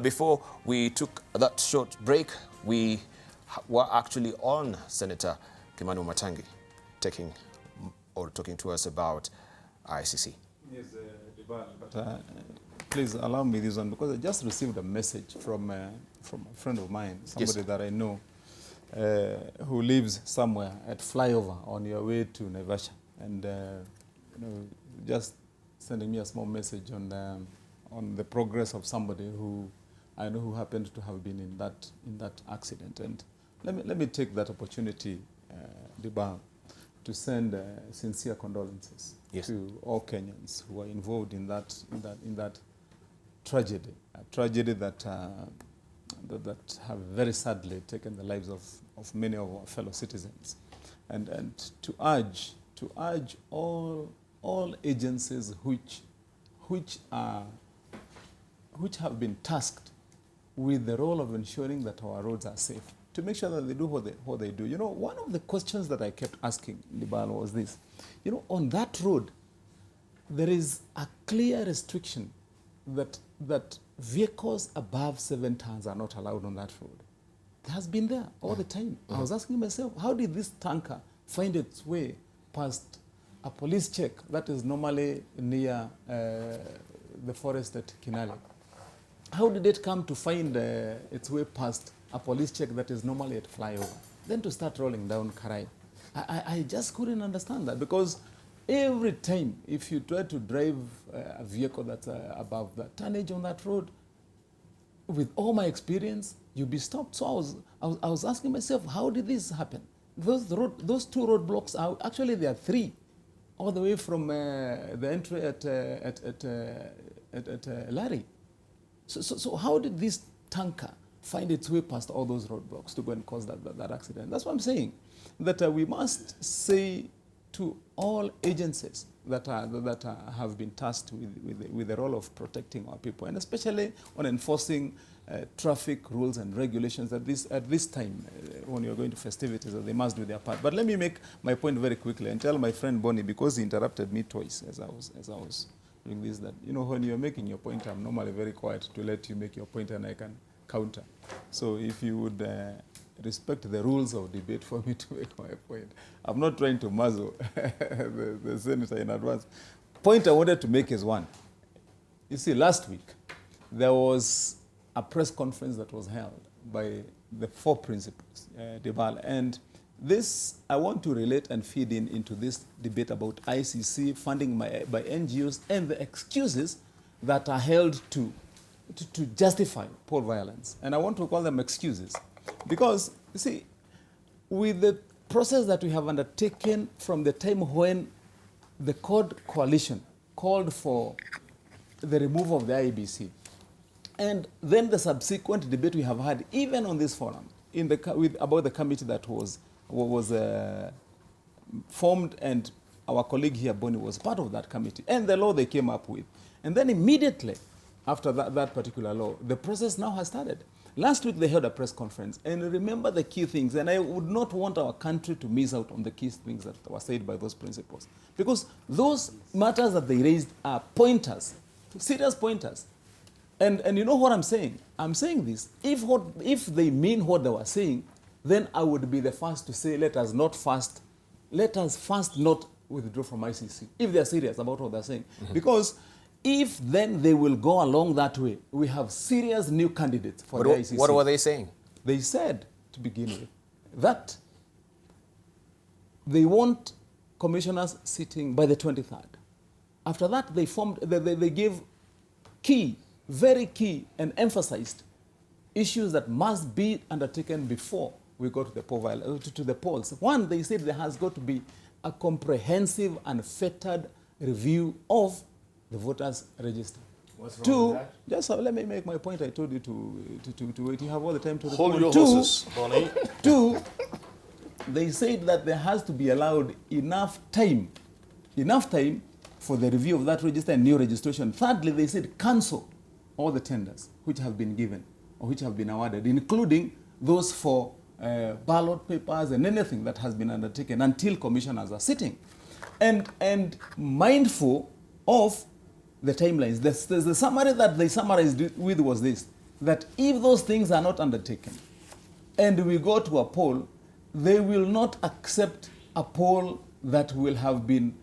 before we took that short break, we were actually on Senator Kimani Wamatangi talking to us about ICC. Yes, Debarl, but please allow me this one, because I just received a message from a friend of mine, somebody that I know, who lives somewhere at flyover on your way to Naivasha, and just sending me a small message on the progress of somebody who I know who happened to have been in that accident. And let me take that opportunity, Debarl, to send sincere condolences to all Kenyans who are involved in that tragedy, a tragedy that have very sadly taken the lives of many of our fellow citizens, and to urge all agencies which have been tasked with the role of ensuring that our roads are safe, to make sure that they do what they do. You know, one of the questions that I kept asking Debarl was this. You know, on that road, there is a clear restriction that vehicles above 7 tons are not allowed on that road. It has been there all the time. I was asking myself, how did this tanker find its way past a police check that is normally near the forest at Kinale? How did it come to find its way past a police check that is normally at flyover, then to start rolling down Karai? I just couldn't understand that, because every time if you try to drive a vehicle that's above the tonnage on that road, with all my experience, you'll be stopped. So I was asking myself, how did this happen? Those two roadblocks are actually, there are 3, all the way from the entry at Larry. So how did this tanker find its way past all those roadblocks to go and cause that accident? That's what I'm saying, that we must say to all agencies that have been tasked with the role of protecting our people, and especially on enforcing traffic rules and regulations at this time when you're going to festivities, that they must do their part. But let me make my point very quickly and tell my friend Bonnie, because he interrupted me twice as I was doing this, that, you know, when you're making your point, I'm normally very quiet to let you make your point and I can counter. So if you would respect the rules of debate for me to make my point. I'm not trying to muzzle the senator in advance. Point I wanted to make is one. You see, last week, there was a press conference that was held by the 4 principals, Debarl, and this, I want to relate and feed into this debate about ICC funding by NGOs and the excuses that are held to justify poor violence. And I want to call them excuses, because, you see, with the process that we have undertaken from the time when the CORD coalition called for the removal of the IEBC, and then the subsequent debate we have had, even on this forum, about the committee that was formed, and our colleague here, Bonnie, was part of that committee, and the law they came up with. And then immediately after that particular law, the process now has started. Last week they held a press conference, and remember the key things, and I would not want our country to miss out on the key things that were said by those principals, because those matters that they raised are pointers, serious pointers. And you know what I'm saying? I'm saying this, if they mean what they were saying, then I would be the first to say, let us first not withdraw from ICC, if they're serious about what they're saying. Because if then they will go along that way, we have serious new candidates for the ICC. What were they saying? They said, to begin with, that they want commissioners sitting by the 23rd. After that, they gave very key and emphasized issues that must be undertaken before we go to the polls. One, they said there has got to be a comprehensive and fettered review of the voters' register. What's wrong 2, with that? just let me make my point. I told you to wait. You have all the time to hold respond. your horses, Bonnie. 2, they said that there has to be allowed enough time for the review of that register and new registration. Thirdly, they said cancel all the tenders which have been given or which have been awarded, including those for ballot papers and anything that has been undertaken until commissioners are sitting. And mindful of the timelines. The summary that they summarized with was this. that if those things are not undertaken and we go to a poll, they will not accept a poll that will have been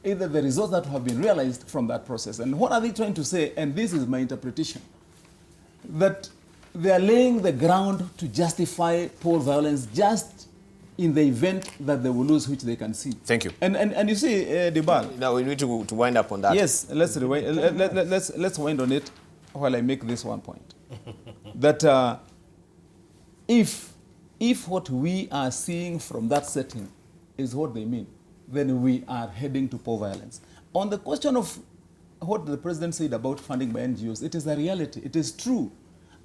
either the results that have been realized from that process. And what are they trying to say? And this is my interpretation, that they are laying the ground to justify poll violence just in the event that they will lose, which they can see. Thank you. And you see, Debarl. Now we need to wind up on that. Yes, let's wind on it while I make this one point. That if what we are seeing from that setting is what they mean, then we are heading to poll violence. On the question of what the president said about funding by NGOs, it is a reality. It is true.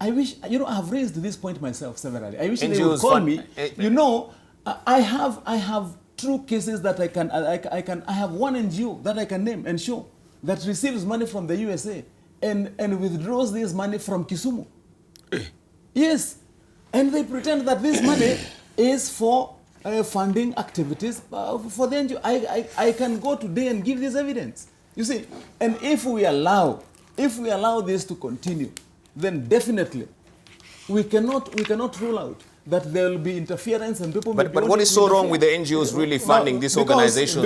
I wish, I have raised this point myself severally. I wish NGOs they would call me. I have true cases that I have one NGO that I can name and show that receives money from the USA and withdraws this money from Kisumu. Yes. And they pretend that this money is for funding activities for the NGO. I can go today and give this evidence. You see, and if we allow this to continue, then definitely we cannot rule out that there will be interference and people. But what is so wrong with the NGOs really funding these organizations?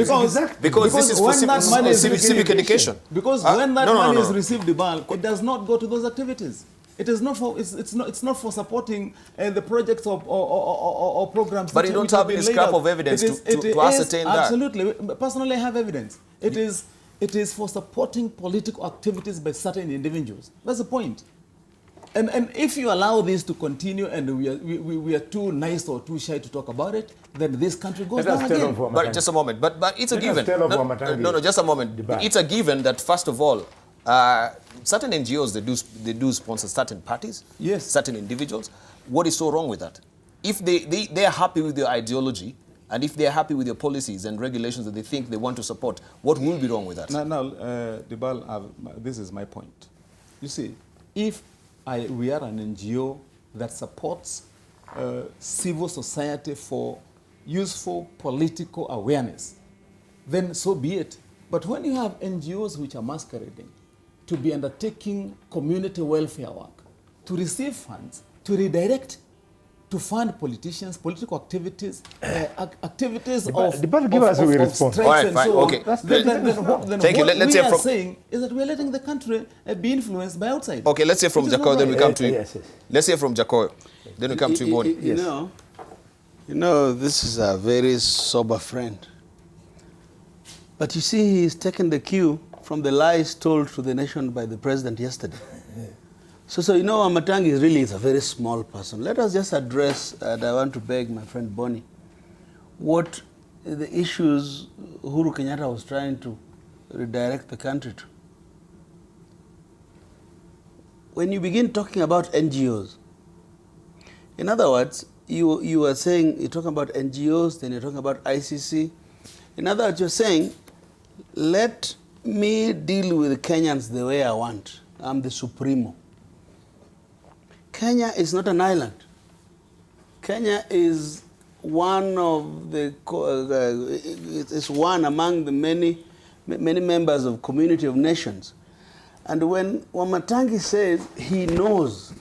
Because this is for civic education. Because when that money is received, Debarl, it does not go to those activities. It is not for. It's not for supporting the projects or programs. But you don't have any scrap of evidence to ascertain that. Absolutely. Personally, I have evidence. It is for supporting political activities by certain individuals. That's the point. And if you allow this to continue and we are too nice or too shy to talk about it, then this country goes down again. But just a moment. But it's a given. No, just a moment. It's a given that, first of all, certain NGOs, they do sponsor certain parties, yes, certain individuals. What is so wrong with that? If they are happy with your ideology, and if they are happy with your policies and regulations that they think they want to support, what will be wrong with that? Now, Debarl, this is my point. You see, if we are an NGO that supports civil society for useful political awareness, then so be it. But when you have NGOs which are masquerading to be undertaking community welfare work, to receive funds, to redirect, to fund politicians, political activities, activities of strikes and so on. Okay. Then Thank you. What we are saying is that we are letting the country be influenced by outside. Okay, let's hear from Jacoy, then we come to you. Yes. Let's hear from Jacoy, then we come to you, Boni. You know, this is a very sober friend. But you see, he's taken the cue from the lies told to the nation by the president yesterday. So Wamatangi is a very small person. Let us just address, and I want to beg my friend Boni, what the issues Uhuru Kenyatta was trying to redirect the country to. When you begin talking about NGOs, in other words, you are saying, you're talking about NGOs, then you're talking about ICC. In other words, you're saying, let me deal with Kenyans the way I want. I'm the supremo. Kenya is not an island. Kenya is one of the, it's one among the many members of community of nations. And when Wamatangi says he knows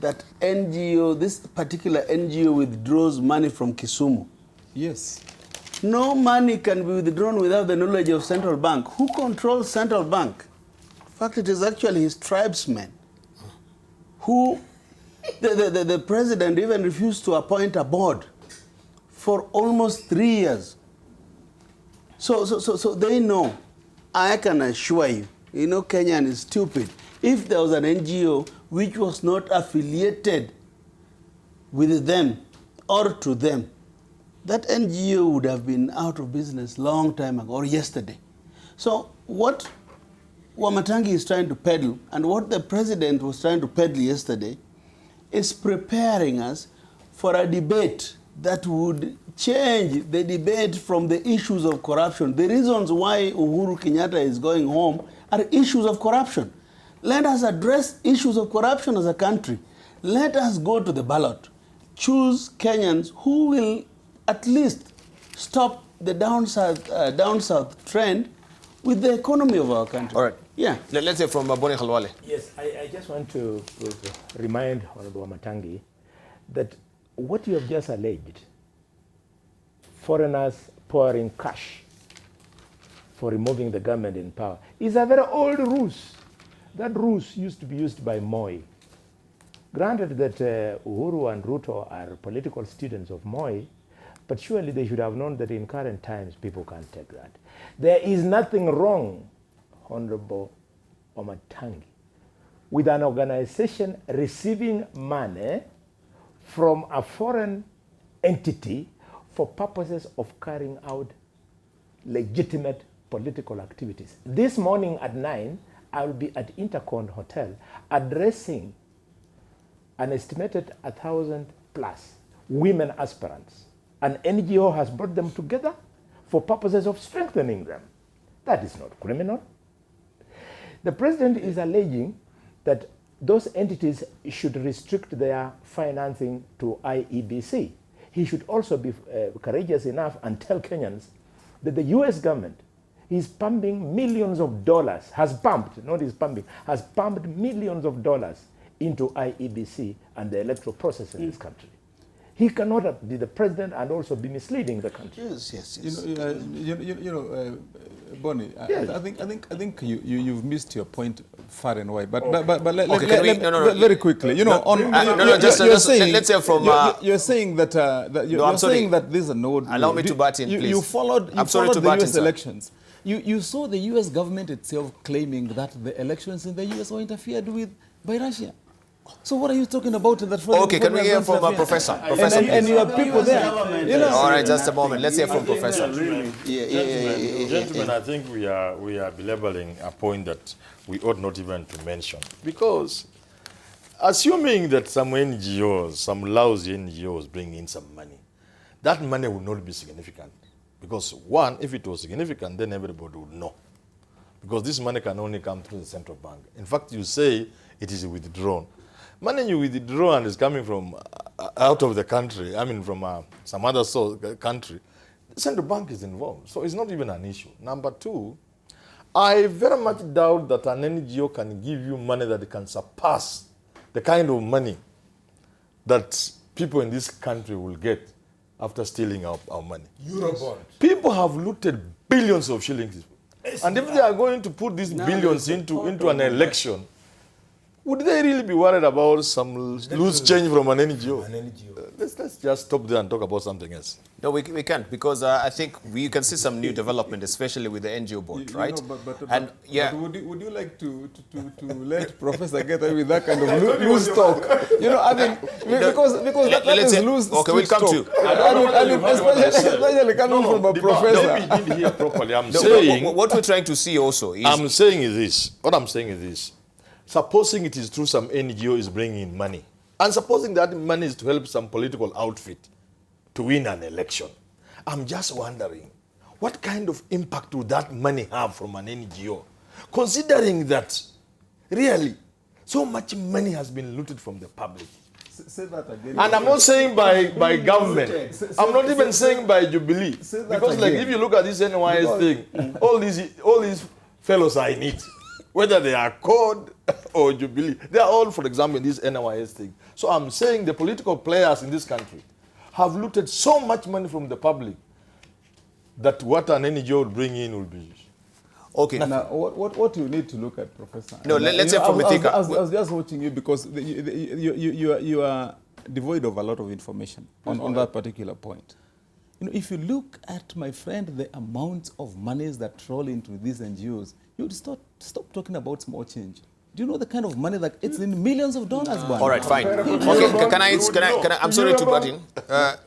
that NGO, this particular NGO withdraws money from Kisumu. Yes. No money can be withdrawn without the knowledge of central bank. Who controls central bank? In fact, it is actually his tribesmen who the president even refused to appoint a board for almost 3 years. So they know. I can assure you, Kenyan is stupid. If there was an NGO which was not affiliated with them or to them, that NGO would have been out of business long time ago or yesterday. So what Wamatangi is trying to peddle and what the president was trying to peddle yesterday is preparing us for a debate that would change the debate from the issues of corruption. The reasons why Uhuru Kenyatta is going home are issues of corruption. Let us address issues of corruption as a country. Let us go to the ballot. Choose Kenyans who will at least stop the down south trend with the economy of our country. All right. Yeah. Let's hear from Boni Khalwale. Yes, I just want to remind Honorable Wamatangi that what you have just alleged, foreigners pouring cash for removing the government in power, is a very old ruse. That ruse used to be used by Moi. Granted that Uhuru and Ruto are political students of Moi, but surely they should have known that in current times people can't take that. There is nothing wrong, Honorable Wamatangi, with an organization receiving money from a foreign entity for purposes of carrying out legitimate political activities. This morning at 9, I will be at Intercon Hotel addressing an estimated 1,000 plus women aspirants. An NGO has brought them together for purposes of strengthening them. That is not criminal. The president is alleging that those entities should restrict their financing to IEBC. He should also be courageous enough and tell Kenyans that the US government is pumping millions of dollars, has pumped millions of dollars into IEBC and the electoral process in this country. He cannot be the president and also be misleading the country. Yes. Bonnie, Yes. I think you've missed your point far and wide. But Okay, very quickly, let's hear from. You're saying that you're saying that this is an old. Allow me to butt in, You please. followed I'm sorry to the butt in, US sir. elections. You saw the US government itself claiming that the elections in the US were interfered with by Russia. So what are you talking about? Okay, can we hear from a professor? Professor, and you have people there. All right, just a moment. Let's hear from Professor. Gentlemen, I think we are belaboring a point that we ought not even to mention. Because assuming that some NGOs, some lousy NGOs bring in some money, that money will not be significant. Because one, if it was significant, then everybody would know. Because this money can only come through the central bank. In fact, you say it is withdrawn. Money you withdraw and is coming from out of the country, I mean from some other country, the central bank is involved. So it's not even an issue. Number two, I very much doubt that an NGO can give you money that can surpass the kind of money that people in this country will get after stealing our money. Eurobond. People have looted billions of shillings. And if they are going to put these billions into an election, would they really be worried about some loose change from an NGO? Let's just stop there and talk about something else. No, we can't, because I think we can see some new development, especially with the NGO board, right? But would you like to let Professor get away with that kind of loose talk? Because that is loose. Okay, we'll come to you. Especially coming from a professor. Maybe you didn't hear properly. I'm saying what we're trying to see also is... What I'm saying is this. Supposing it is true some NGO is bringing in money, and supposing that money is to help some political outfit to win an election, I'm just wondering, what kind of impact would that money have from an NGO? Considering that, really, so much money has been looted from the public. Say that again. And I'm not saying by government. I'm not even saying by Jubilee. Because like if you look at this NYS thing, all these fellows are in it. Whether they are CORD or Jubilee, they are all, for example, in this NYS thing. So I'm saying the political players in this country have looted so much money from the public that what an NGO would bring in will be... Okay. Now, what you need to look at, Professor? No, let's say from Mithika. I was just watching you because you are devoid of a lot of information on that particular point. If you look at, my friend, the amount of monies that roll into these NGOs, you would stop talking about small change. Do you know the kind of money that it's in millions of dollars? All right, fine. Okay, can I? I'm sorry to butt in.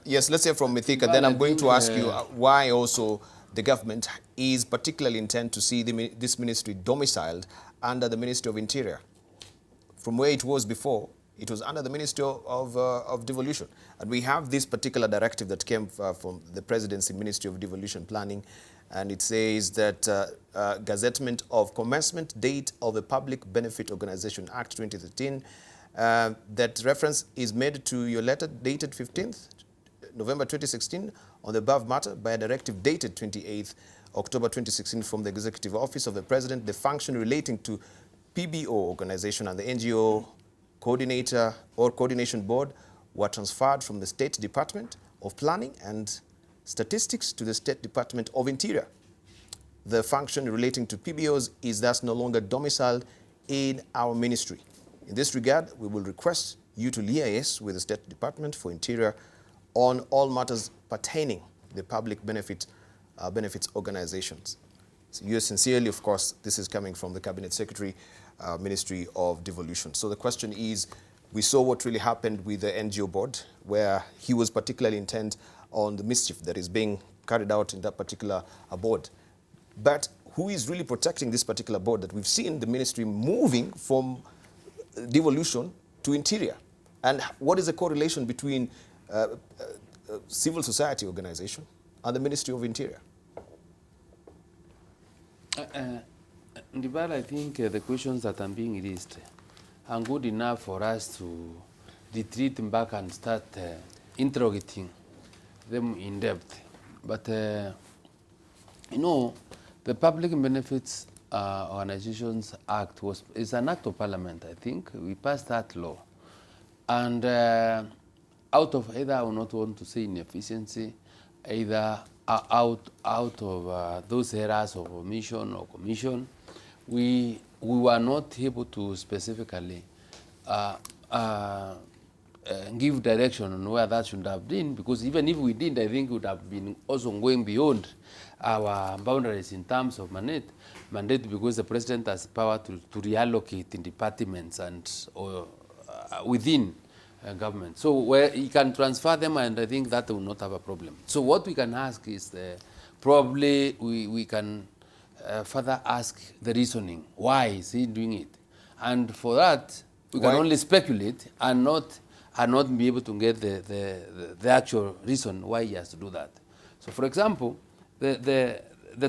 Yes, let's hear from Mithika. Then I'm going to ask you why also the government is particularly intent to see this ministry domiciled under the Ministry of Interior. From where it was before, it was under the Ministry of Devolution. And we have this particular directive that came from the Presidency Ministry of Devolution Planning, and it says that gazettement of commencement date of the Public Benefit Organization Act 2013, that reference is made to your letter dated 15th November 2016 on the above matter by a directive dated 28th October 2016, from the Executive Office of the President, the function relating to PBO organization and the NGO coordinator or coordination board were transferred from the State Department of Planning and Statistics to the State Department of Interior. The function relating to PBOs is thus no longer domiciled in our ministry. In this regard, we will request you to liaise with the State Department for Interior on all matters pertaining the public benefits organizations. So yours sincerely, of course, this is coming from the Cabinet Secretary, Ministry of Devolution. So the question is, we saw what really happened with the NGO board, where he was particularly intent on the mischief that is being carried out in that particular board. But who is really protecting this particular board that we've seen the ministry moving from devolution to interior? And what is the correlation between civil society organization and the Ministry of Interior? Debarl, I think the questions that are being raised are good enough for us to retreat back and start interrogating them in depth. But, you know, the Public Benefits Organizations Act is an act of parliament, I think. We passed that law. And out of either, I will not want to say inefficiency, either out of those areas of omission or commission, we were not able to specifically give direction on where that should have been, because even if we did, I think it would have been also going beyond our boundaries in terms of mandate, because the president has power to reallocate in departments and within government. So where he can transfer them, and I think that will not have a problem. So what we can ask is probably we can further ask the reasoning. Why is he doing it? And for that, we can only speculate and not be able to get the actual reason why he has to do that. So, for example, the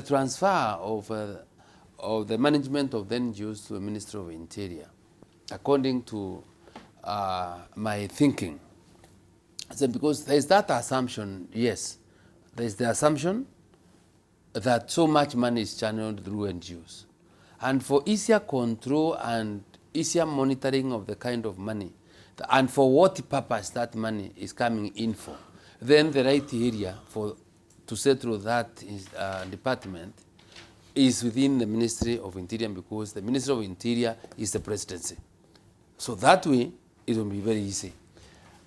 transfer of the management of the NGOs to the Ministry of Interior, according to my thinking, so because there is that assumption, yes, there is the assumption that so much money is channeled through NGOs. And for easier control and easier monitoring of the kind of money, and for what purpose that money is coming in for, then the right area to settle that department is within the Ministry of Interior, because the Ministry of Interior is the presidency. So that way, it will be very easy.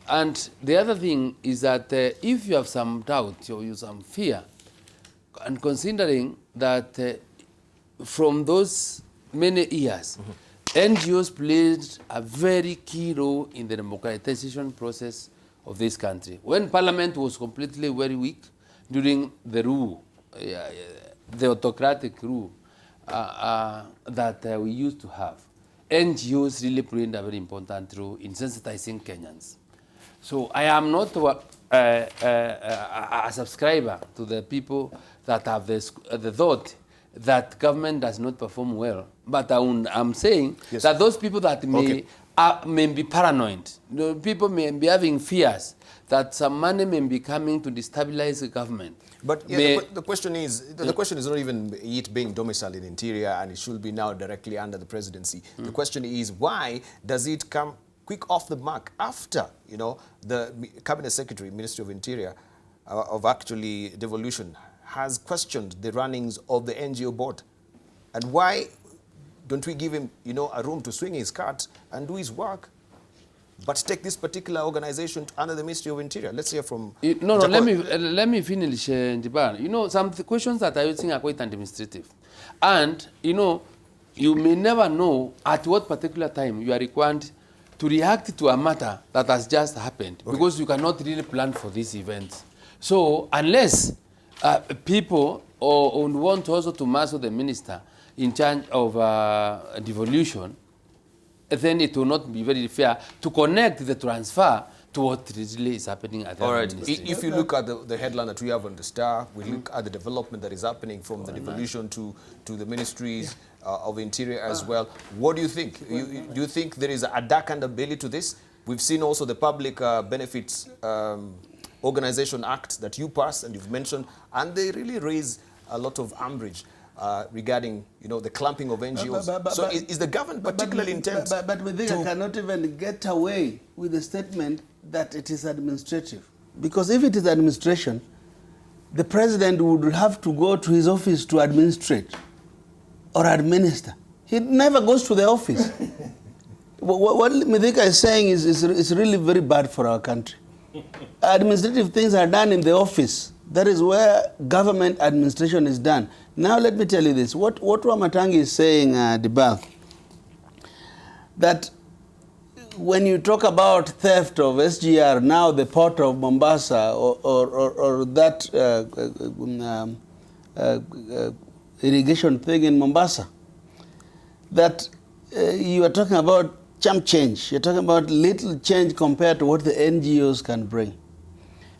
And the other thing is that if you have some doubt or you some fear, and considering that from those many years, NGOs played a very key role in the democratization process of this country. When Parliament was completely very weak during the rule, the autocratic rule that we used to have, NGOs really played a very important role in sensitizing Kenyans. So I am not a subscriber to the people that have the thought that government does not perform well. But I'm saying that those people that may be paranoid, people may be having fears that some money may be coming to destabilize the government. But the question is, the question is not even it being domiciled in Interior and it should be now directly under the presidency. The question is, why does it come quick off the mark after, you know, the Cabinet Secretary, Ministry of Interior, of actually devolution, has questioned the runnings of the NGO board? And why don't we give him, you know, a room to swing his cart and do his work, but take this particular organization under the Ministry of Interior? Let's hear from... let me finish, Debarl. You know, some questions that I would think are quite administrative. And, you know, you may never know at what particular time you are required to react to a matter that has just happened, because you cannot really plan for these events. So, unless people want also to muscle the minister in charge of devolution, then it will not be very fair to connect the transfer to what really is happening at the ministry. If you look at the headline that we have on the Star, we look at the development that is happening from the devolution to the ministries of Interior as well. What do you think? Do you think there is a dark underbelly to this? We've seen also the Public Benefits Organization Act that you passed and you've mentioned, and they really raise a lot of umbrage regarding, the clamping of NGOs. So is the government particularly intent But Mithika cannot even get away with the statement that it is administrative. Because if it is administration, the president would have to go to his office to administrate or administer. He never goes to the office. What Mithika is saying is really very bad for our country. Administrative things are done in the office. That is where government administration is done. Now let me tell you this. What Wamatangi is saying, Debarl, that when you talk about theft of SGR, now the port of Mombasa or that irrigation thing in Mombasa, that you are talking about chump change. You're talking about little change compared to what the NGOs can bring.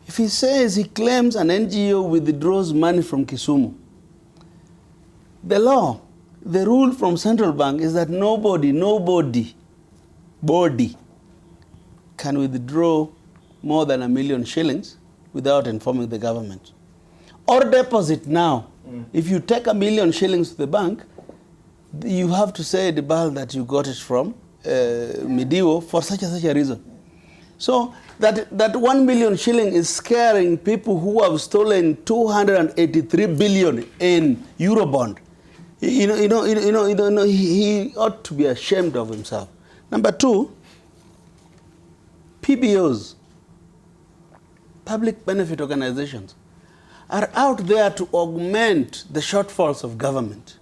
If he says he claims an NGO withdraws money from Kisumu, the law, the rule from central bank is that nobody can withdraw more than $1 million shillings without informing the government. Or deposit now. If you take $1 million shillings to the bank, you have to say, Debarl, that you got it from Midiwo for such a reason. So that 1 million shilling is scaring people who have stolen 283 billion in Eurobond. He ought to be ashamed of himself. Number two, PBOs, public benefit organizations, are out there to augment the shortfalls of government.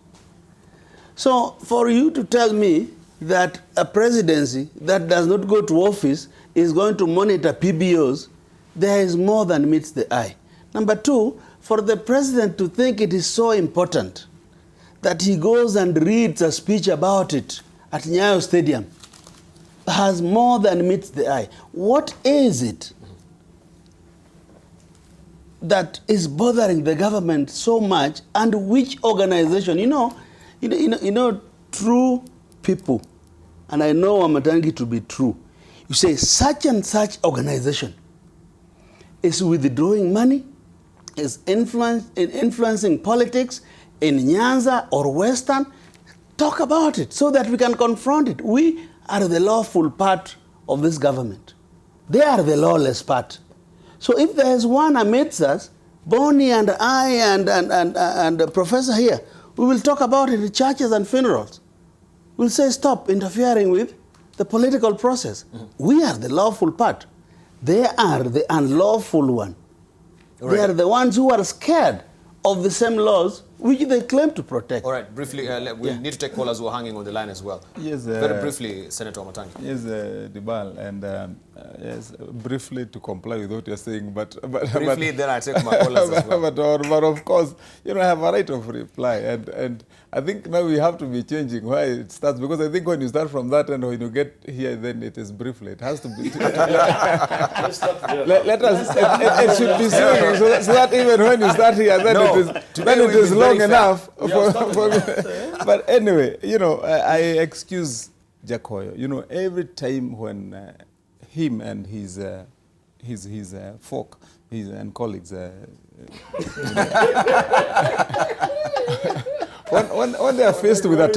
So for you to tell me that a presidency that does not go to office is going to monitor PBOs, there is more than meets the eye. Number two, for the president to think it is so important that he goes and reads a speech about it at Nyayo Stadium has more than meets the eye. What is it that is bothering the government so much, and which organization? True people, and I know Wamatangi to be true, you say such and such organization is withdrawing money, is influencing politics in Nyanza or Western, talk about it so that we can confront it. We are the lawful part of this government. They are the lawless part. So if there is one amidst us, Bonnie and I and the professor here, we will talk about it in churches and funerals. We'll say stop interfering with the political process. We are the lawful part. They are the unlawful one. Right. They are the ones who are scared of the same laws which they claim to protect. All right, briefly, we need to take callers who are hanging on the line as well. Yes, very briefly, Senator Wamatangi. Yes, Debarl, and yes, briefly to comply with what you're saying, but briefly, then I take my callers as well. But of course, I have a right of reply, and I think now we have to be changing why it starts, because I think when you start from that and when you get here, then it is briefly. It has to be. Let us. It should be seen so that even when you start here, then it is long enough for me. But anyway, I excuse Jacoyo. Every time when him and his folk, and colleagues, when they are faced with a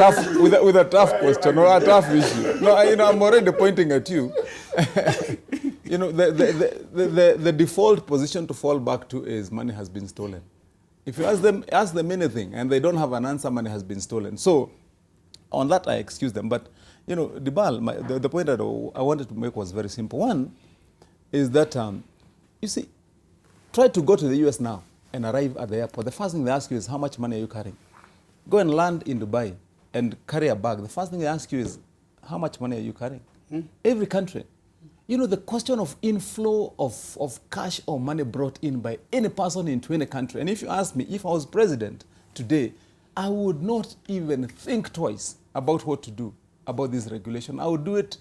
tough question or a tough issue, no, I'm already pointing at you. The default position to fall back to is money has been stolen. If you ask them anything and they don't have an answer, money has been stolen. So on that, I excuse them. But, Debarl, the point that I wanted to make was very simple. One is that, you see, try to go to the US now and arrive at the airport. The first thing they ask you is, how much money are you carrying? Go and land in Dubai and carry a bag. The first thing they ask you is, how much money are you carrying? Every country. The question of inflow of cash or money brought in by any person into any country. And if you ask me, if I was president today, I would not even think twice about what to do about this regulation. I would do it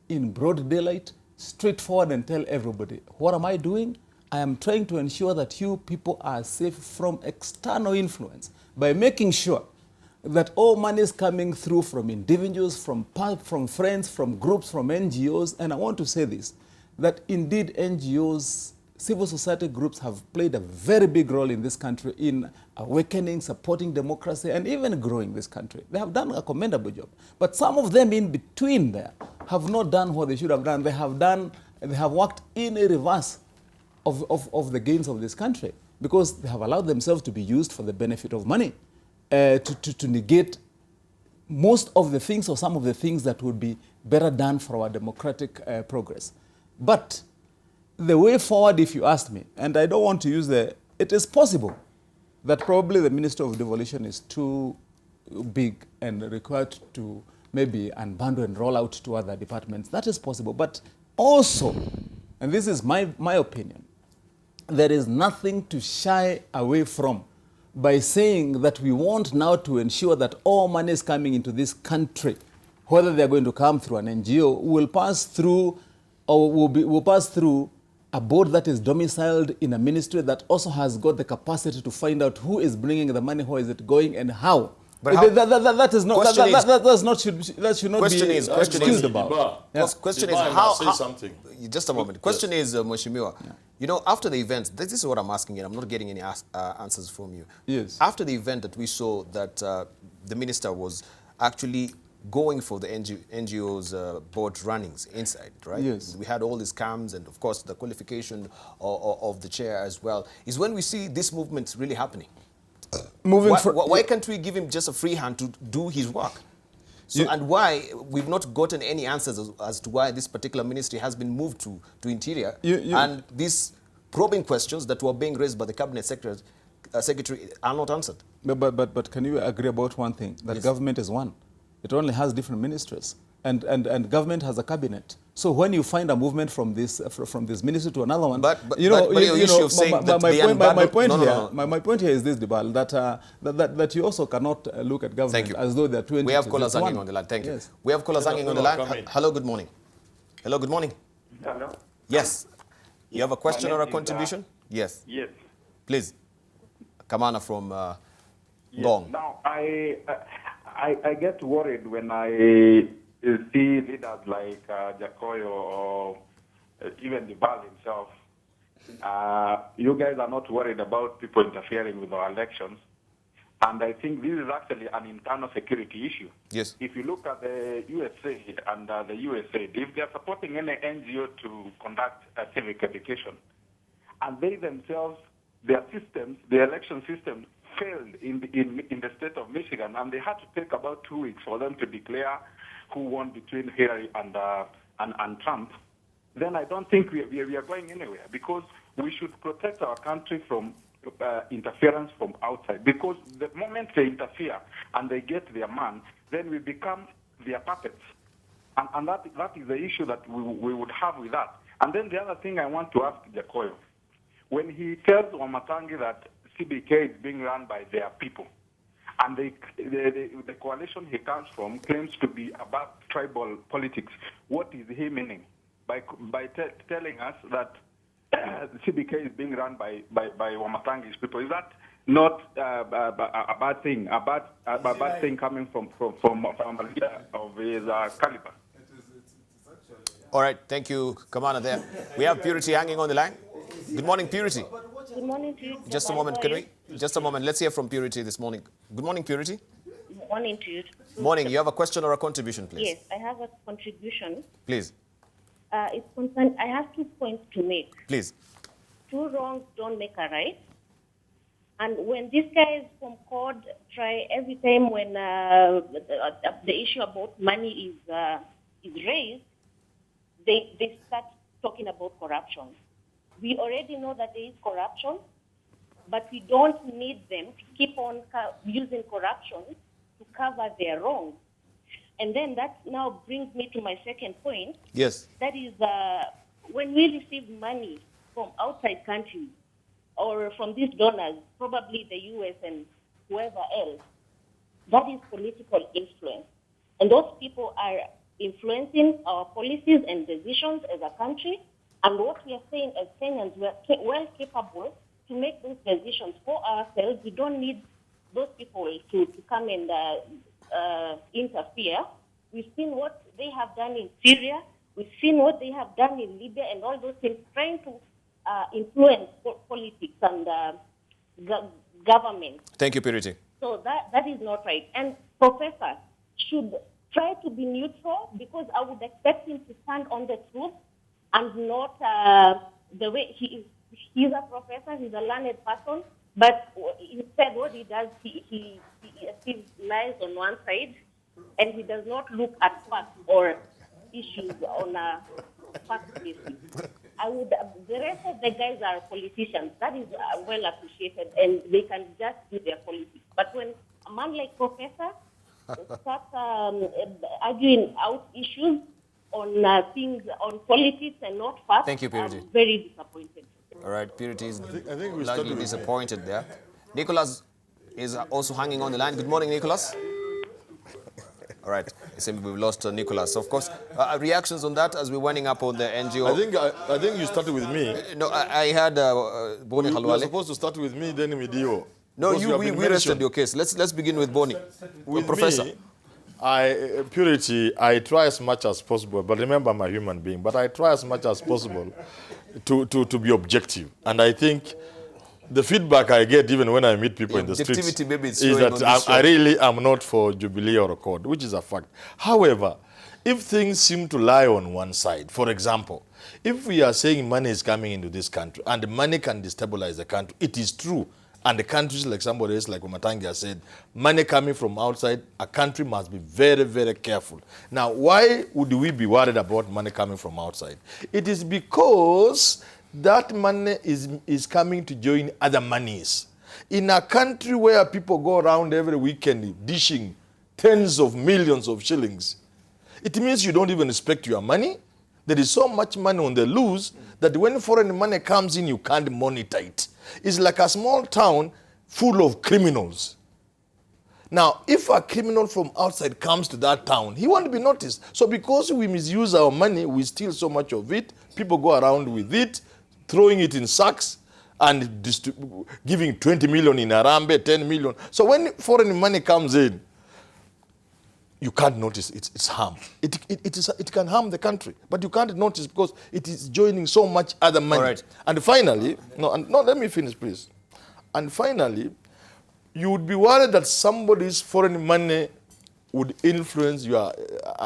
in broad daylight, straightforward, and tell everybody, what am I doing? I am trying to ensure that you people are safe from external influence by making sure that all money is coming through from individuals, from friends, from groups, from NGOs. And I want to say this, that indeed NGOs civil society groups have played a very big role in this country in awakening, supporting democracy, and even growing this country. They have done a commendable job. But some of them in between there have not done what they should have done. They have worked in a reverse of the gains of this country, because they have allowed themselves to be used for the benefit of money, to negate most of the things or some of the things that would be better done for our democratic progress. But the way forward, if you ask me, and I don't want to use it is possible that probably the Minister of Devolution is too big and required to maybe unbundle and roll out to other departments. That is possible. But also, and this is my opinion, there is nothing to shy away from by saying that we want now to ensure that all money is coming into this country, whether they're going to come through an NGO, will pass through or will pass through a board that is domiciled in a ministry that also has got the capacity to find out who is bringing the money, where is it going, and how. But how, that is not that should not question be is, excused about. Question is how something. Just a moment. Question is, Mheshimiwa, you know, after the event, this is what I'm asking, and I'm not getting any answers from you. Yes. After the event that we saw that the minister was actually going for the NGO's board runnings inside, right? Yes. We had all these scams and, of course, the qualification of the chair as well, is when we see this movement really happening. Why can't we give him just a free hand to do his work? So, and why we've not gotten any answers as to why this particular ministry has been moved to Interior, and these probing questions that were being raised by the cabinet secretary are not answered. But can you agree about one thing? That government is one. It only has different ministries, and government has a cabinet. So when you find a movement from this ministry to another one, my point here is this, Debarl, that you also cannot look at government as though they're 20. We have callers hanging on the line. Thank you. Yes. We have callers hanging on the line. Hello, good morning. Hello, good morning. Hello? Yes. You have a question or a contribution? Yes. Yes. Please. Kamana from Yes. Gong. Now, I get worried when I see leaders like Jacoyo or even Debarl himself. You guys are not worried about people interfering with our elections. And I think this is actually an internal security issue. Yes. If you look at the USA and the USAID, if they're supporting any NGO to conduct a civic education, and they themselves, their systems, the election system, failed in the state of Michigan, and they had to take about 2 weeks for them to declare who won between Hillary and Trump, then I don't think we are going anywhere, because we should protect our country from interference from outside. Because the moment they interfere and they get their man, then we become their puppets. And that is the issue that we would have with that. And then the other thing I want to ask Jacoyo, when he tells Wamatangi that CBK is being run by their people, and the coalition he comes from claims to be about tribal politics, what is he meaning by telling us that CBK is being run by Wamatangi's people? Is that not a bad thing? A bad thing coming from a leader of his caliber? All right, thank you, Kamana. There, we have Purity hanging on the line. Good morning, Purity. Good morning to you. Just a moment, can we? Just a moment. Let's hear from Purity this morning. Good morning, Purity. Good morning to you. Morning. You have a question or a contribution, please? Yes, I have a contribution. Please. It's concerned. I have 2 points to make. Please. 2 wrongs don't make a right. And when these guys from CORD try every time when the issue about money is raised, they start talking about corruption. We already know that there is corruption, but we don't need them to keep on using corruption to cover their wrongs. And then that now brings me to my second point. Yes. That is, when we receive money from outside countries or from these donors, probably the U.S. and whoever else, that is political influence. And those people are influencing our policies and decisions as a country. And what we are saying as Kenyans, we are well capable to make those decisions for ourselves. We don't need those people to come and interfere. We've seen what they have done in Syria. We've seen what they have done in Libya and all those things, trying to influence politics and government. Thank you, Purity. So that is not right. And Professor should try to be neutral, because I would expect him to stand on the truth and not the way he is. He's a professor, he's a learned person, but instead what he does, he lies on one side, and he does not look at facts or issues on a fact basis. The rest of the guys are politicians. That is well appreciated, and they can just do their politics. But when a man like Professor starts arguing out issues on things, on politics and not facts, Thank you, Purity. I'm very disappointed. All right, Purity is I think we largely started disappointed there. Nicholas is also hanging on the line. Good morning, Nicholas. All right, it seems we've lost Nicholas. Of course, reactions on that as we're winding up on the NGO. I think you started with me. No, I had Boni You were Halwale. supposed to start with me, then with you. No, Because have we been rested mentioned. your case. Let's begin with Boni. With Professor. me, Purity, I try as much as possible, but remember I'm a human being, but I try as much as possible to be objective. And I think the feedback I get even when I meet people in the streets Objectivity maybe it's is showing on that this show. I really am not for Jubilee or Accord, which is a fact. However, if things seem to lie on one side, for example, if we are saying money is coming into this country and money can destabilize the country, it is true. And the countries like somebody else, like Umatangi has said, money coming from outside, a country must be very, very careful. Now, why would we be worried about money coming from outside? It is because that money is coming to join other monies. In a country where people go around every weekend dishing tens of millions of shillings, it means you don't even respect your money. There is so much money on the loose that when foreign money comes in, you can't monitor it. It's like a small town full of criminals. Now, if a criminal from outside comes to that town, he won't be noticed. So because we misuse our money, we steal so much of it, people go around with it, throwing it in sacks and giving 20 million in Arambe, 10 million. So when foreign money comes in, you can't notice its harm. It can harm the country, but you can't notice because it is joining so much other money. All right. And finally, let me finish, please. And finally, you would be worried that somebody's foreign money would influence your,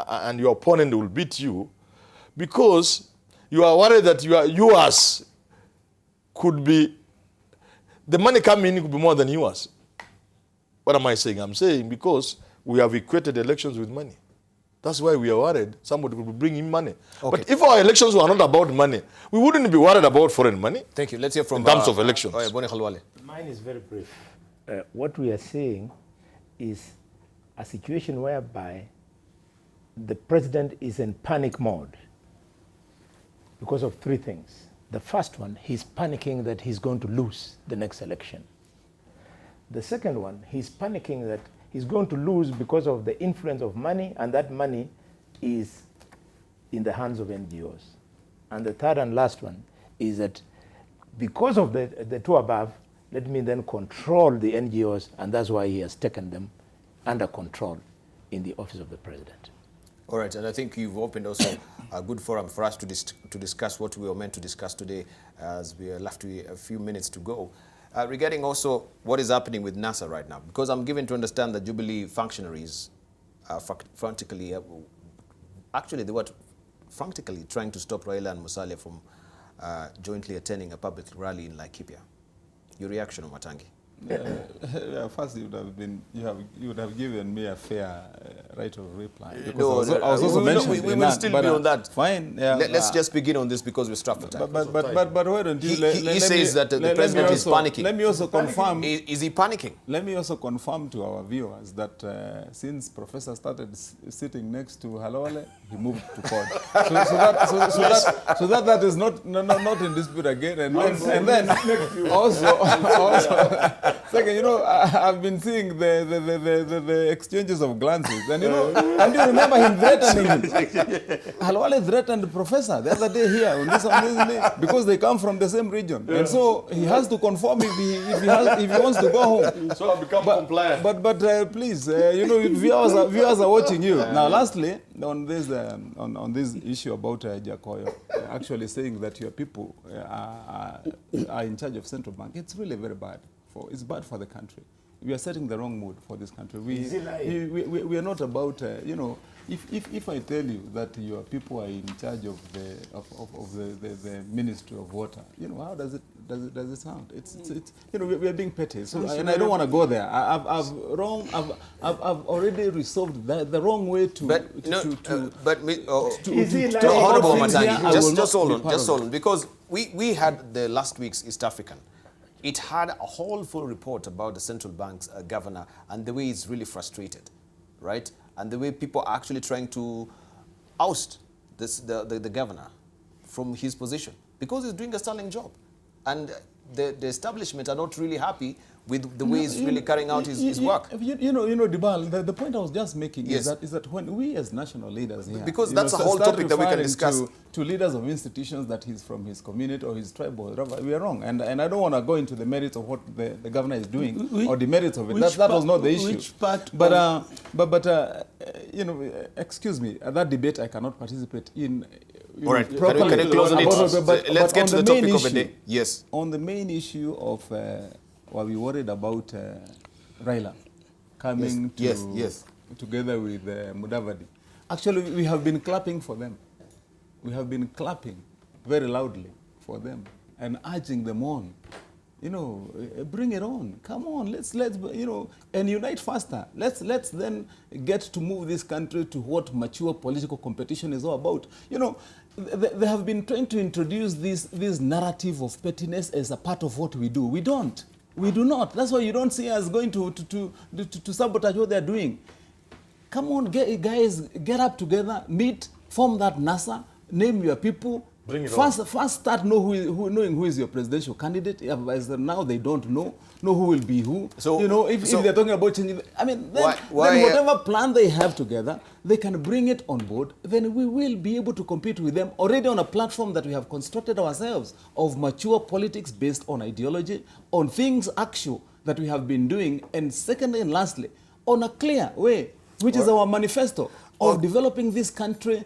and your opponent will beat you, because you are worried that yours could be, the money coming in could be more than yours. What am I saying? I'm saying because we have equated elections with money. That's why we are worried somebody could bring in money. Okay. But if our elections were not about money, we wouldn't be worried about foreign money. Thank you. Let's hear from in terms of elections. Boni Halwale. Mine is very brief. What we are seeing is a situation whereby the president is in panic mode because of three things. The first one, he's panicking that he's going to lose the next election. The second one, he's panicking that he's going to lose because of the influence of money, and that money is in the hands of NGOs. And the third and last one is that because of the two above, let me then control the NGOs, and that's why he has taken them under control in the office of the president. All right, and I think you've opened also a good forum for us to discuss what we were meant to discuss today, as we are left with a few minutes to go. Regarding also what is happening with NASA right now, because I'm given to understand that Jubilee functionaries are frantically, actually they were frantically trying to stop Raila and Musalia from jointly attending a public rally in Laikipia. Your reaction, Matangi? First, you would have given me a fair right of reply. No, I was also mentioning we will still be on that. Fine. Yeah, Let's just begin on this because we're strapped for time. But why don't you? He says that the president is panicking. Let me also confirm. Is he panicking? Let me also confirm to our viewers that since Professor started sitting next to Halwale, he moved to Pod. So that is not in dispute again. And then also Second, you know, I've been seeing the exchanges of glances, and you know, and you remember him threatening Halwale threatened the professor the other day here on this day, because they come from the same region, and so he has to conform if he wants to go home. So become compliant. But please, you know, viewers are watching you. Now, lastly, on this issue about Jakoyo actually saying that your people are in charge of central bank, it's really very bad. It's bad for the country. We are setting the wrong mood for this country. We are not about, you know, if I tell you that your people are in charge of the Ministry of Water, you know, how does it sound? It's you know, we are being petty. So, and I don't want to go there. I've already resolved the wrong way to. Honorable Matangi, just hold on, because we had the last week's East African. It had a whole full report about the central bank's governor and the way he's really frustrated, right? And the way people are actually trying to oust the governor from his position because he's doing a sterling job. And the establishment are not really happy with the way he's really carrying out his work. You know, Debarl, the point I was just making is that when we as national leaders here, because that's a whole topic that we can discuss. To leaders of institutions that he's from his community or his tribe or whatever, we are wrong. And I don't want to go into the merits of what the governor is doing or the merits of it. That was not the issue. Which part? But you know, excuse me, at that debate I cannot participate in. All right, can you close on it? Let's get to the topic of the day. Yes. On the main issue of what we worried about Raila coming together with Mudavadi. Actually, we have been clapping for them. We have been clapping very loudly for them and urging them on. You know, bring it on. Come on, let's you know, and unite faster. Let's then get to move this country to what mature political competition is all about. You know, they have been trying to introduce this narrative of pettiness as a part of what we do. We don't. We do not. That's why you don't see us going to sabotage what they're doing. Come on, guys, get up together, meet, form that NASA, name your people. Bring it first start knowing who is your presidential candidate. Otherwise, now they don't know who will be who. So, you know, if they're talking about changing, I mean, then whatever plan they have together, they can bring it on board. Then we will be able to compete with them already on a platform that we have constructed ourselves of mature politics based on ideology, on things actual that we have been doing, and secondly and lastly, on a clear way, which is our manifesto of developing this country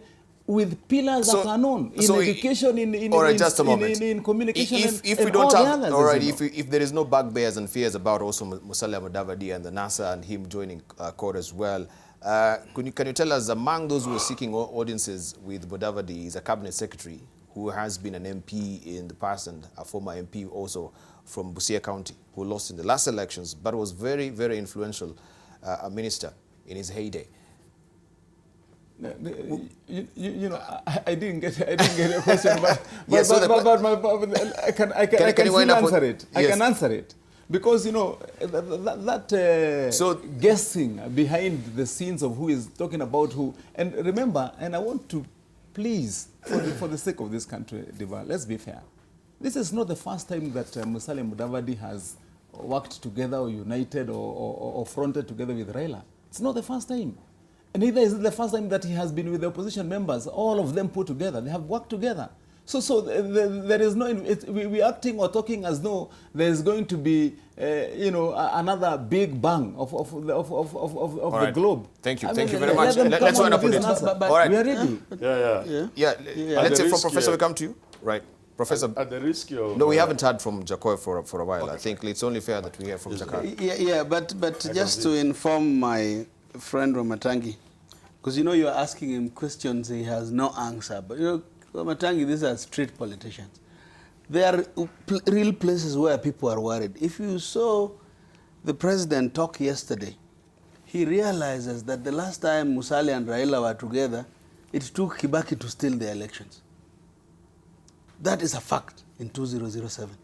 with pillars that are known in education, in communication, if we don't have, all right, if there is no bugbears and fears about also Musalia Mudavadi and the NASA and him joining court as well, can you tell us, among those who are seeking audiences with Mudavadi is a cabinet secretary who has been an MP in the past and a former MP also from Busia County who lost in the last elections but was very, very influential a minister in his heyday. You know, I didn't get your question, but I can still answer it. I can answer it because you know that guessing behind the scenes of who is talking about who. And remember, and I want to please, for the sake of this country, Debarl, let's be fair. This is not the first time that Musalia Mudavadi has worked together or united or fronted together with Raila. It's not the first time. And neither is it the first time that he has been with the opposition members. All of them put together. They have worked together. So there is no, we're acting or talking as though there is going to be, you know, another big bang of the globe. Thank you. Thank you very much. Let's wind up with it. All right. We are ready. Yeah. Let's say, Professor, we come to you. Right. Professor, at the risk of... No, we haven't heard from Jakoy for a while. Okay. I think it's only fair that we hear from Jakoy. Yeah, but just to inform my friend Ramatangi, because you know you're asking him questions he has no answer. But you know, Ramatangi, these are street politicians. There are real places where people are worried. If you saw the president talk yesterday, he realizes that the last time Musalia and Raila were together, it took Kibaki to steal the elections. That is a fact in 2007.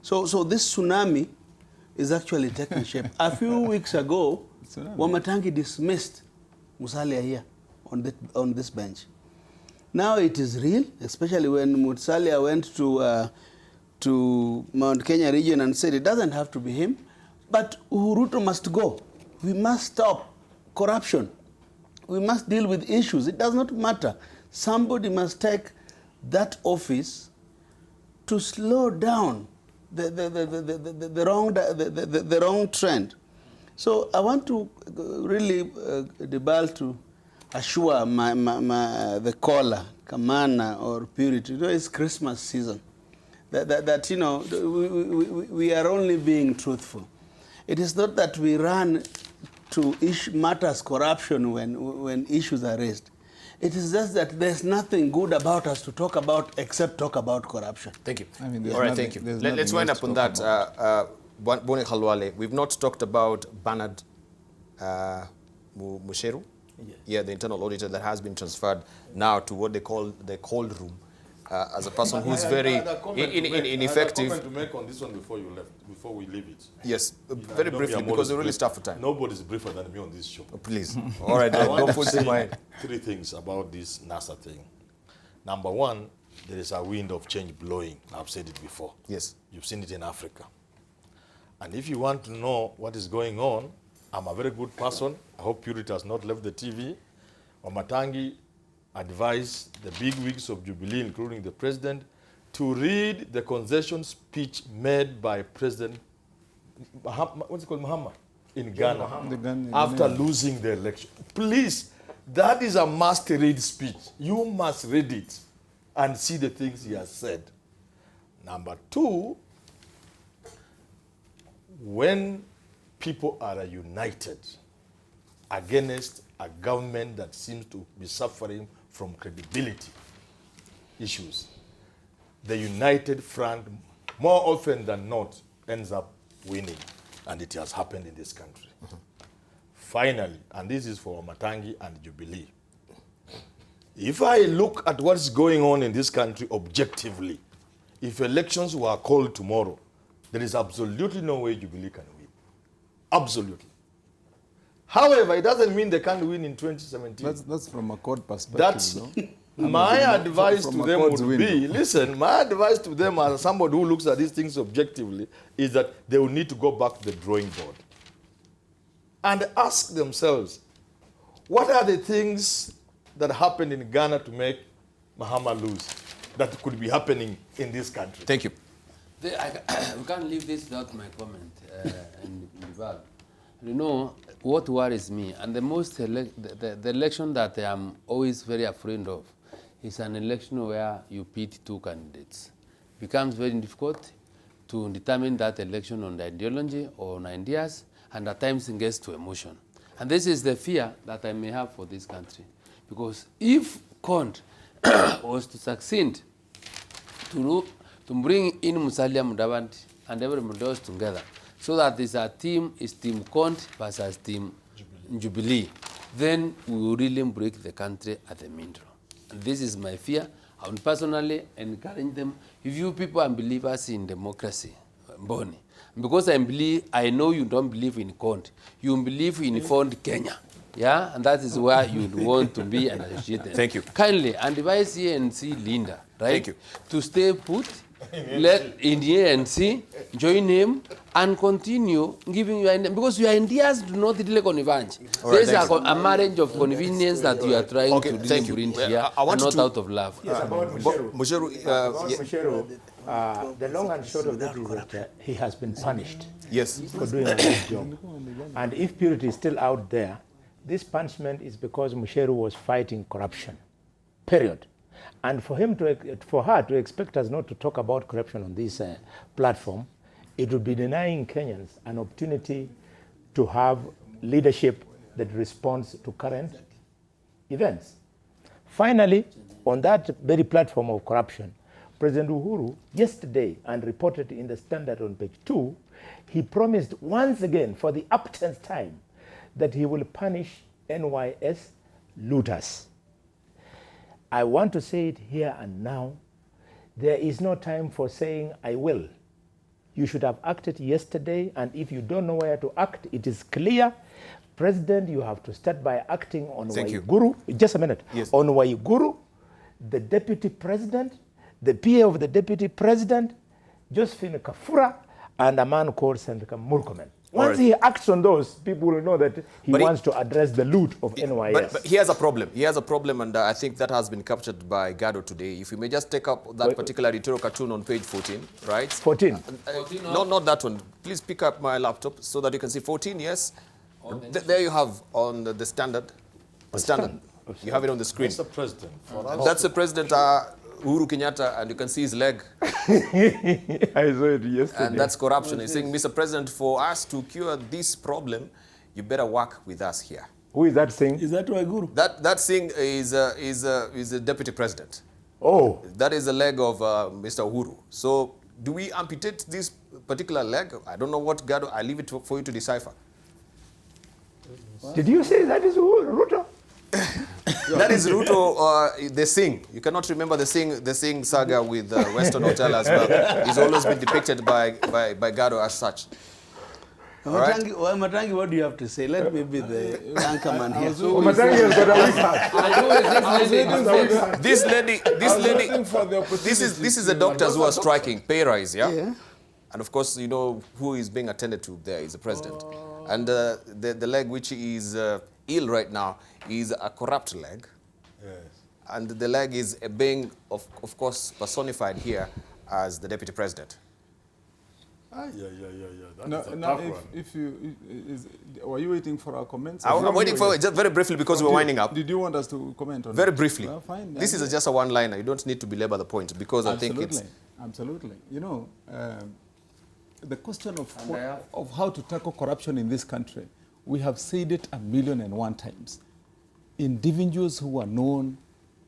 So this tsunami is actually taking shape. A few weeks ago, Wamatangi dismissed Musalia here on this bench. Now it is real, especially when Musalia went to Mount Kenya region and said it doesn't have to be him. But Uhuru must go. We must stop corruption. We must deal with issues. It does not matter. Somebody must take that office to slow down the wrong trend. So I want to really, Debarl, to assure the caller, Kamana or Purity, you know, it's Christmas season, that you know, we are only being truthful. It is not that we run to matters corruption when issues are raised. It is just that there's nothing good about us to talk about except talk about corruption. Thank you. I mean, All right, thank you. Let's wind up on that. Boni Khalwale, we've not talked about Bernard Musheru. Yeah, the internal auditor that has been transferred now to what they call the cold room, as a person who's very ineffective. I have a comment to make on this one before we leave it. Yes, very briefly, because we're really stuffed for time. Nobody's briefer than me on this show. Oh, please. All right, I want don't to put say in my... 3 things about this NASA thing. Number 1, there is a wind of change blowing. I've said it before. Yes. You've seen it in Africa. And if you want to know what is going on, I'm a very good person. I hope Purity has not left the TV. Wamatangi advised the big wigs of Jubilee, including the president, to read the concession speech made by President Mahama in Ghana after losing the election. Please, that is a must-read speech. You must read it and see the things he has said. Number 2, when people are united against a government that seems to be suffering from credibility issues, the united front, more often than not, ends up winning. And it has happened in this country. Finally, and this is for Matangi and Jubilee, if I look at what's going on in this country objectively, if elections were called tomorrow, there is absolutely no way Jubilee can win. Absolutely. However, it doesn't mean they can't win in 2017. That's from a court perspective. That's my advice to them would be, listen, my advice to them as somebody who looks at these things objectively is that they will need to go back to the drawing board and ask themselves, what are the things that happened in Ghana to make Mahama lose that could be happening in this country? Thank you. We can't leave this without my comment. Debarl. You know, what worries me, and the election that I am always very afraid of, is an election where you pit 2 candidates. It becomes very difficult to determine that election on the ideology or on ideas, and at times it gets to emotion. And this is the fear that I may have for this country. Because if Kont was to succeed to bring in Musalia Mudavadi and everybody else together, so that is Team Kont versus Team Jubilee, then we will really break the country at the middle. And this is my fear. I would personally encourage them. If you people are believers in democracy, Boni, because I know you don't believe in Kont, you believe in Fond Kenya. Yeah, and that is where you want to be and associated. Thank you. Kindly advise ANC Linda, right? Thank you. To stay put, let in the ANC, join him, and continue giving your ideas, because your ideas do not really converge. There's a marriage of convenience that you are trying to really bring here, and not out of love. Yes, about Musheru, Musheru, the long and short of it is that he has been punished yes. for doing a good job. And if Purity is still out there, this punishment is because Musheru was fighting corruption, period. And for her to expect us not to talk about corruption on this platform, it would be denying Kenyans an opportunity to have leadership that responds to current events. Finally, on that very platform of corruption, President Uhuru yesterday, and reported in the Standard on page 2, he promised once again for the uptenth time that he will punish NYS looters. I want to say it here and now. There is no time for saying, I will. You should have acted yesterday, and if you don't know where to act, it is clear. President, you have to start by acting on Waiguru. Just a minute. Yes. On Waiguru, the deputy president, the PA of the deputy president, Josephine Kafura, and a man called Senator Murkomen. Once he acts on those, people will know that he But wants to address the loot of NYS. But he has a problem. He has a problem, and I think that has been captured by Gado today. If you may just take up that particular editorial cartoon on page 14, right? 14. No, not that one. Please pick up my laptop so that you can see 14, yes. There you have on the standard. The standard. You have it on the screen. That's the president. That's the president, Uhuru Kenyatta, and you can see his leg. I saw it yesterday. And that's corruption. He's saying, Mr. President, for us to cure this problem, you better work with us here. Who is that saying? Is that Waiguru? That thing is the deputy president. Oh. That is the leg of Mr. Uhuru. So do we amputate this particular leg? I don't know what, Gado, I leave it for you to decipher. Did you say that is Ruto? That is Ruto, the Singh. You cannot remember the Singh saga with Western Hotel as well. He's always been depicted by Gado as such. Matangi, what do you have to say? Let me be the anchorman here. This is the doctors who are striking, pay rise, yeah? And of course, you know who is being attended to there is the president. And the leg which is ill right now is a corrupt leg. Yes. And the leg is being, of course, personified here as the deputy president. Were you waiting for our comments? I'm waiting for it just very briefly because we're winding up. Did you want us to comment on it? Very briefly. Well, fine. This is just a one-liner. You don't need to belabor the point because I think it's... Absolutely. You know, the question of how to tackle corruption in this country, we have said it 1,000,001 times. Individuals who are known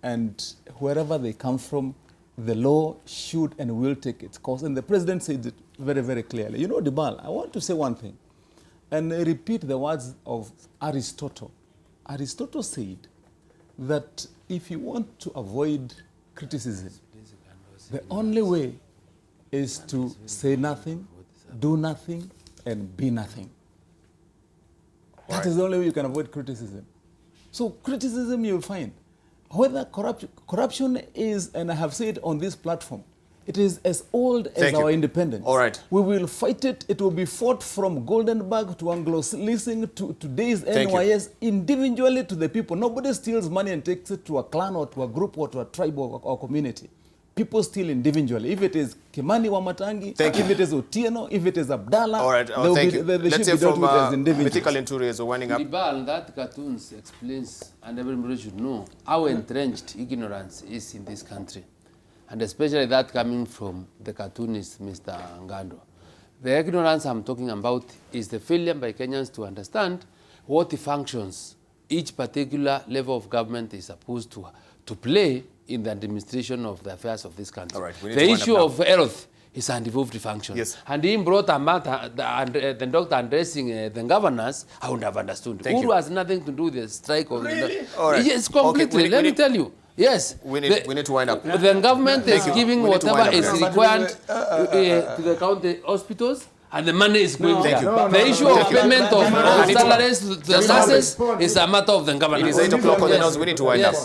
and wherever they come from, the law should and will take its course. And the president said it very, very clearly. You know, Debarl, I want to say one thing and repeat the words of Aristotle. Aristotle said that if you want to avoid criticism, the only way is to say nothing, do nothing, and be nothing. That is the only way you can avoid criticism. So criticism you'll find. Whether corruption is, and I have said on this platform, it is as old as our independence. All right. We will fight it. It will be fought from Goldenberg to Anglo-Leasing to today's NYS, individually to the people. Nobody steals money and takes it to a clan or to a group or to a tribe or community. People steal individually. If it is Kimani Wamatangi, if it is Otieno, if it is Abdallah, all right. Thank you. Let's hear from Mythical Inturi winding up. Debarl, that cartoon explains, and everybody should know, how entrenched ignorance is in this country. And especially that coming from the cartoonist, Mr. Ngando. The ignorance I'm talking about is the failure by Kenyans to understand what the functions each particular level of government is supposed to play in the administration of the affairs of this country. Right, the issue of health is an devolved function. Yes. And he brought a matter, the doctor addressing the governors, I would have understood. Uru has nothing to do with the strike of the... All right. Yes, completely. Okay, Let me tell you. Yes. We need to wind up. The government is giving whatever is required to the county hospitals, and the money is going there. The issue of payment of salaries to the nurses is a matter of the government. It is 8 o'clock on the nose. We need to wind up.